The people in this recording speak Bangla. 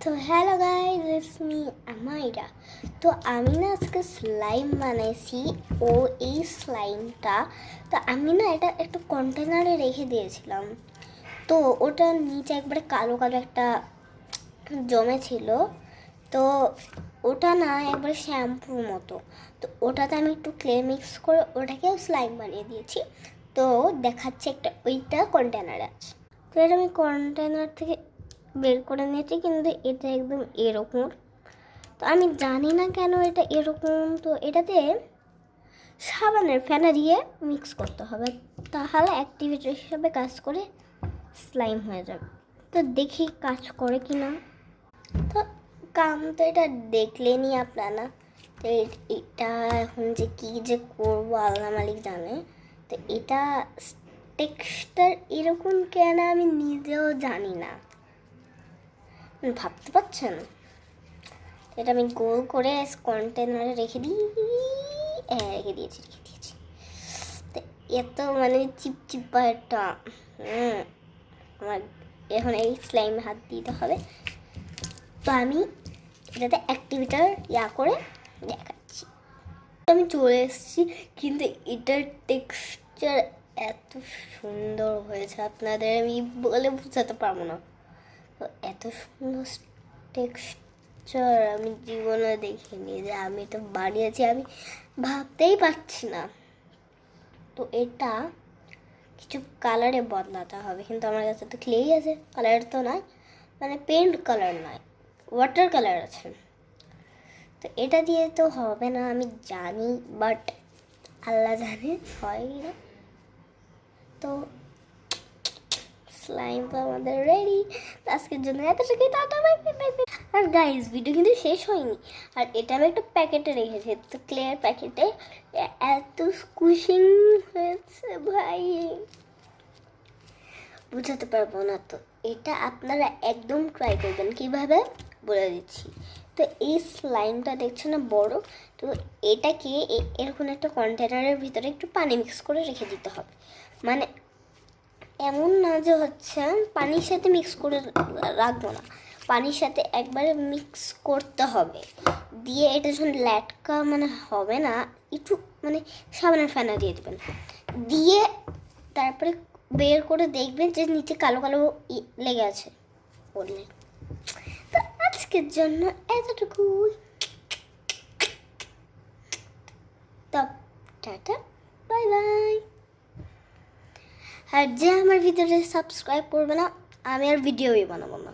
তো হ্যালো গাইস, ইটস মি আমাইরা। তো আমি না আজকে স্লাইম বানাইছি। ও এই স্লাইমটা তো আমি না এটা একটা কন্টেনারে রেখে দিয়েছিলাম। তো ওটার নিচে একবারে কালো কালো একটা জমে ছিল। তো ওটা না একবারে শ্যাম্পুর মতো। তো ওটাতে আমি একটু ক্লে মিক্স করে ওটাকেও স্লাইম বানিয়ে দিয়েছি। তো দেখাচ্ছে একটা ওইটা কন্টেনারে আছে। তো এটা আমি কন্টেনার থেকে বের করে নিয়েছি, কিন্তু এটা একদম এরকম। তো আমি জানি না কেন এটা এরকম। তো এটাতে সাবানের ফেনা দিয়ে মিক্স করতে হবে, তাহলে অ্যাক্টিভিটি হিসাবে কাজ করে স্লাইম হয়ে যাবে। তো দেখি কাজ করে কি না। তো কাম তো এটা দেখলেনি আপনারা। তো এটা এখন যে কী যে করবো আল্লাহ মালিক জানে। তো এটা টেক্সচার এরকম কেন আমি নিজেও জানি না। ভাবতে পারছেন? এটা আমি গোল করে কন্টেনারে রেখে দিয়েছি। তো এত মানে চিপচিপা একটা আমার এখন এই স্লাইমে হাত দিতে হবে। তো আমি এটাতে অ্যাক্টিভিটার করে দেখাচ্ছি। আমি চলে এসেছি, কিন্তু এটার টেক্সচার এত সুন্দর হয়েছে আপনাদের আমি বলে বোঝাতে পারবো না। তো এত সুন্দর টেক্সচার আমি জীবনে দেখিনি, যে আমি এটা বানিয়েছি আমি ভাবতেই পারছি না। তো এটা কিছু কালারে বদলাতে হবে, কিন্তু আমার কাছে তো ক্লেই আছে, কালার তো নয়, মানে পেন্ট কালার নয়, ওয়াটার কালার আছে। তো এটা দিয়ে তো হবে না আমি জানি, বাট আল্লাহ জানে হয় না। তো স্লাইম তো আমাদের রেডি। আজকের জন্য এতটুকুই, টাটা বাই বাই। আর গাইস, ভিডিও কিন্তু শেষ হয়নি। আর এটা আমি একটা প্যাকেটে রেখেছি, তো ক্লিয়ার প্যাকেটে এত স্কুশিং হয়েছে ভাই বুঝাতে পারবো না। তো এটা আপনারা একদম ট্রাই করবেন, কিভাবে বলে দিচ্ছি। তো এই স্লাইমটা দেখছো না বড়, তো এটাকে এরকম একটা কন্টেনারের ভিতরে একটু পানি মিক্স করে রেখে দিতে হবে। মানে এমন না যে হচ্ছে পানির সাথে মিক্স করে রাখবো না, পানির সাথে একবারে মিক্স করতে হবে। দিয়ে এটা যখন ল্যাটকা মানে হবে না, একটু মানে সাবানের ফেনা দিয়ে দেবেন, দিয়ে তারপরে বের করে দেখবেন যে নিচে কালো কালো লেগে আছে বললে। তো আজকের জন্য এতটুকু। তো টাটা বাই বাই। আর যে আমার ভিডিওটা সাবস্ক্রাইব করবে না, আমি আর ভিডিওই বানাবো না।